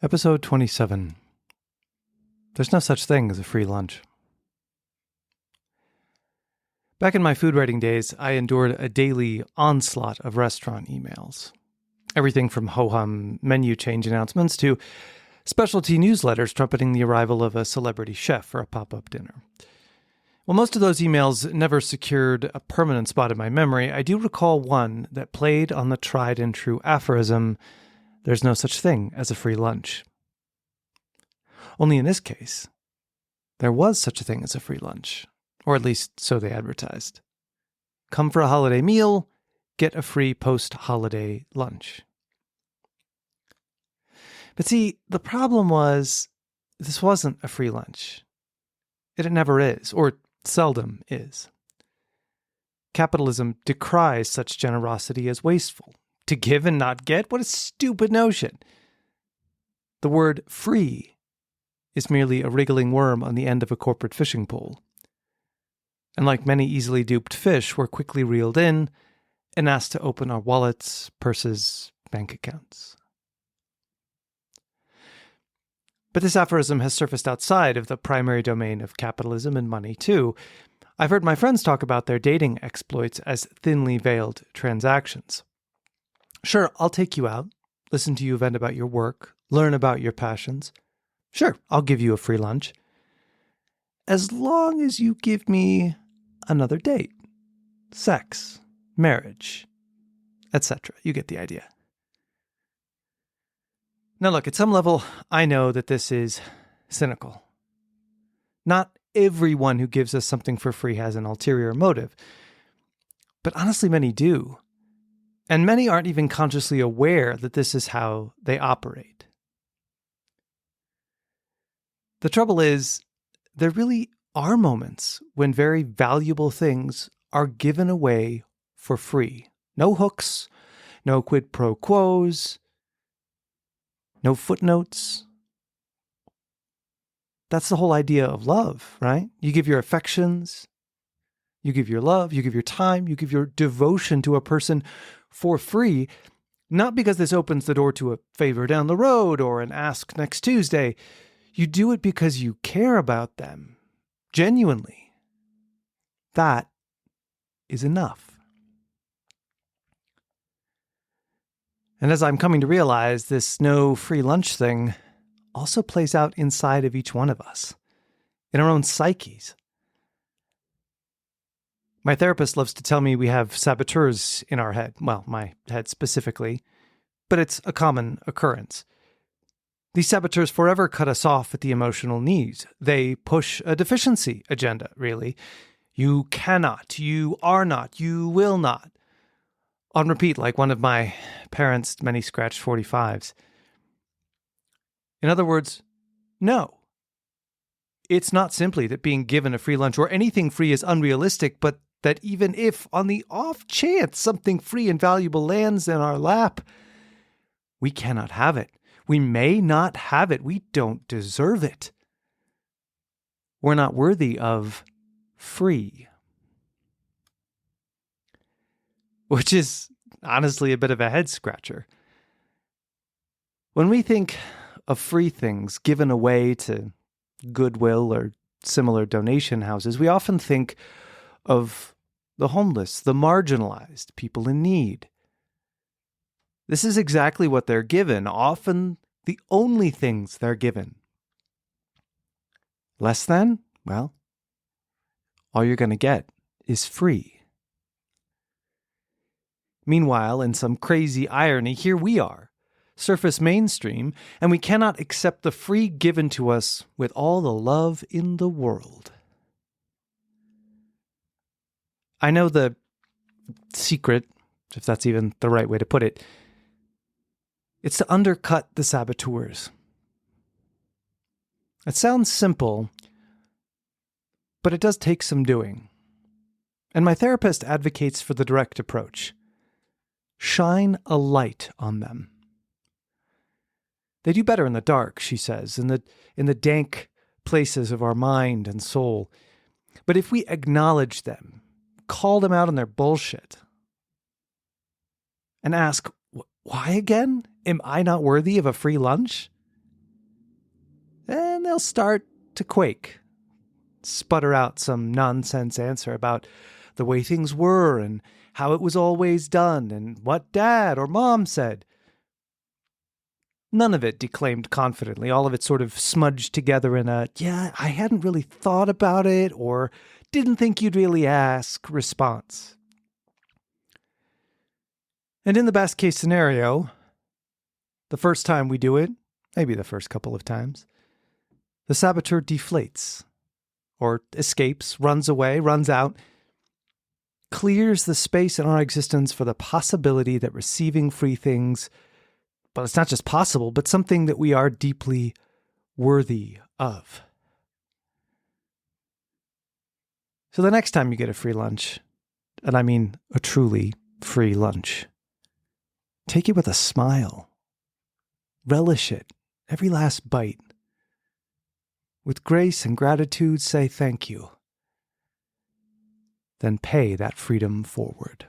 Episode 27. There's no such thing as a free lunch. Back in my food writing days, I endured a daily onslaught of restaurant emails. Everything from ho-hum menu change announcements to specialty newsletters trumpeting the arrival of a celebrity chef for a pop-up dinner. While most of those emails never secured a permanent spot in my memory, I do recall one that played on the tried and true aphorism, "There's no such thing as a free lunch." Only in this case, there was such a thing as a free lunch, or at least so they advertised. Come for a holiday meal, get a free post-holiday lunch. But see, the problem was, this wasn't a free lunch. It never is, or seldom is. Capitalism decries such generosity as wasteful. To give and not get? What a stupid notion. The word free is merely a wriggling worm on the end of a corporate fishing pole. And like many easily duped fish, we're quickly reeled in and asked to open our wallets, purses, bank accounts. But this aphorism has surfaced outside of the primary domain of capitalism and money, too. I've heard my friends talk about their dating exploits as thinly veiled transactions. Sure, I'll take you out, listen to you vent about your work, learn about your passions. Sure, I'll give you a free lunch. As long as you give me another date, sex, marriage, etc. You get the idea. Now look, at some level, I know that this is cynical. Not everyone who gives us something for free has an ulterior motive. But honestly, many do. And many aren't even consciously aware that this is how they operate. The trouble is, there really are moments when very valuable things are given away for free. No hooks, no quid pro quos, no footnotes. That's the whole idea of love, right? You give your affections, you give your love, you give your time, you give your devotion to a person for free, not because this opens the door to a favor down the road or an ask next Tuesday. You do it because you care about them, genuinely. That is enough. And as I'm coming to realize, this no free lunch thing also plays out inside of each one of us, in our own psyches. My therapist loves to tell me we have saboteurs in our head. Well, my head specifically, but it's a common occurrence. These saboteurs forever cut us off at the emotional knees. They push a deficiency agenda, really. You cannot, you are not, you will not. On repeat, like one of my parents' many scratched 45s. In other words, no. It's not simply that being given a free lunch or anything free is unrealistic, but that even if, on the off chance, something free and valuable lands in our lap, we cannot have it. We may not have it. We don't deserve it. We're not worthy of free. Which is honestly a bit of a head scratcher. When we think of free things given away to Goodwill or similar donation houses, we often think of the homeless, the marginalized, people in need. This is exactly what they're given, often the only things they're given. Less than? Well, all you're going to get is free. Meanwhile, in some crazy irony, here we are, surface mainstream, and we cannot accept the free given to us with all the love in the world. I know the secret, if that's even the right way to put it, it's to undercut the saboteurs. It sounds simple, but it does take some doing. And my therapist advocates for the direct approach. Shine a light on them. They do better in the dark, she says, in the dank places of our mind and soul. But if we acknowledge them, call them out on their bullshit, and ask, why again? Am I not worthy of a free lunch? and they'll start to quake, sputter out some nonsense answer about the way things were and how it was always done and what dad or mom said. None of it declaimed confidently, all of it sort of smudged together in a, yeah, I hadn't really thought about it, or didn't think you'd really ask response. And in the best case scenario, the first time we do it, maybe the first couple of times, the saboteur deflates, or escapes, runs away, runs out, clears the space in our existence for the possibility that receiving free things, well, it's not just possible, but something that we are deeply worthy of. So the next time you get a free lunch, and I mean a truly free lunch, take it with a smile. Relish it, every last bite. With grace and gratitude, say thank you. Then pay that freedom forward.